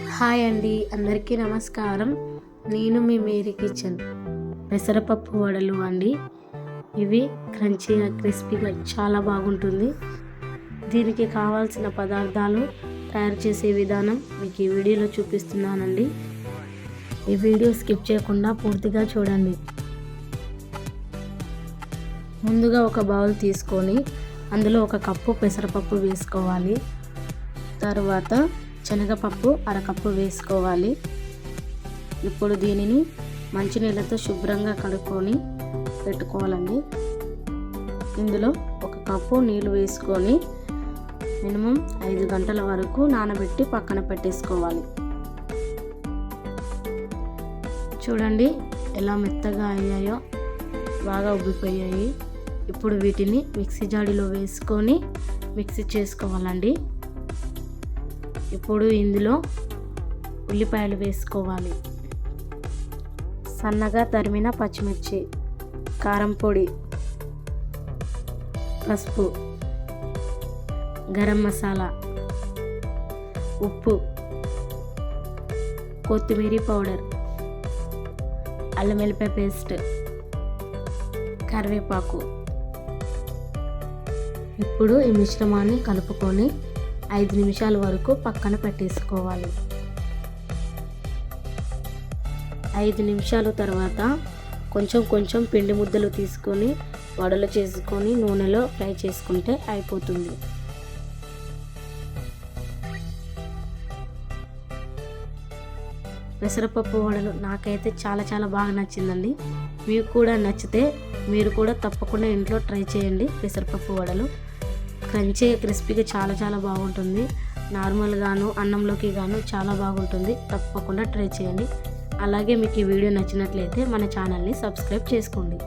Hi అండి, అందరికీ నమస్కారం. నేను మీ మేరీ కిచెన్. పెసరపప్పు వడలు అండి. ఇవి క్రంచీగా క్రిస్పీగా చాలా బాగుంటుంది. దీనికి కావాల్సిన పదార్థాలు తయారు చేసే విధానం మీకు ఈ వీడియోలో చూపిస్తున్నానండి. ఈ వీడియో స్కిప్ చేయకుండా పూర్తిగా చూడండి. ముందుగా ఒక బౌల్ తీసుకొని అందులో 1 కప్పు పెసరపప్పు వేసుకోవాలి. తర్వాత శనగపప్పు 1/2 కప్పు వేసుకోవాలి. ఇప్పుడు దీనిని మంచినీళ్ళతో శుభ్రంగా కడుక్కొని పెట్టుకోవాలండి. ఇందులో 1 కప్పు నీళ్ళు వేసుకొని మినిమం 5 గంటల వరకు నానబెట్టి పక్కన పెట్టేసుకోవాలి. చూడండి ఎలా మెత్తగా అయ్యాయో, బాగా ఉబ్బిపోయాయి. ఇప్పుడు వీటిని మిక్సీ జాడీలో వేసుకొని మిక్సీ చేసుకోవాలండి. ఇప్పుడు ఇందులో ఉల్లిపాయలు వేసుకోవాలి, సన్నగా తరిమిన పచ్చిమిర్చి, కారం పొడి, పసుపు, గరం మసాలా, ఉప్పు, కొత్తిమీర పౌడర్, అల్లం వెల్లిపాయ పేస్ట్, కరివేపాకు. ఇప్పుడు ఈ మిశ్రమాన్ని కలుపుకొని 5 నిమిషాల వరకు పక్కన పెట్టేసుకోవాలి. 5 నిమిషాల తర్వాత కొంచెం పిండి ముద్దలు తీసుకొని వడలు చేసుకొని నూనెలో ఫ్రై చేసుకుంటే అయిపోతుంది. పెసరపప్పు వడలు నాకైతే చాలా బాగా నచ్చిందండి. మీకు కూడా నచ్చితే మీరు కూడా తప్పకుండా ఇంట్లో ట్రై చేయండి. పెసరపప్పు వడలు క్రంచీ క్రిస్పీగా చాలా బాగుంటుంది. నార్మల్గాను అన్నంలోకి గాను చాలా బాగుంటుంది. తప్పకుండా ట్రై చేయండి. అలాగే మీకు ఈ వీడియో నచ్చినట్లయితే మన ఛానల్ని సబ్స్క్రైబ్ చేసుకోండి.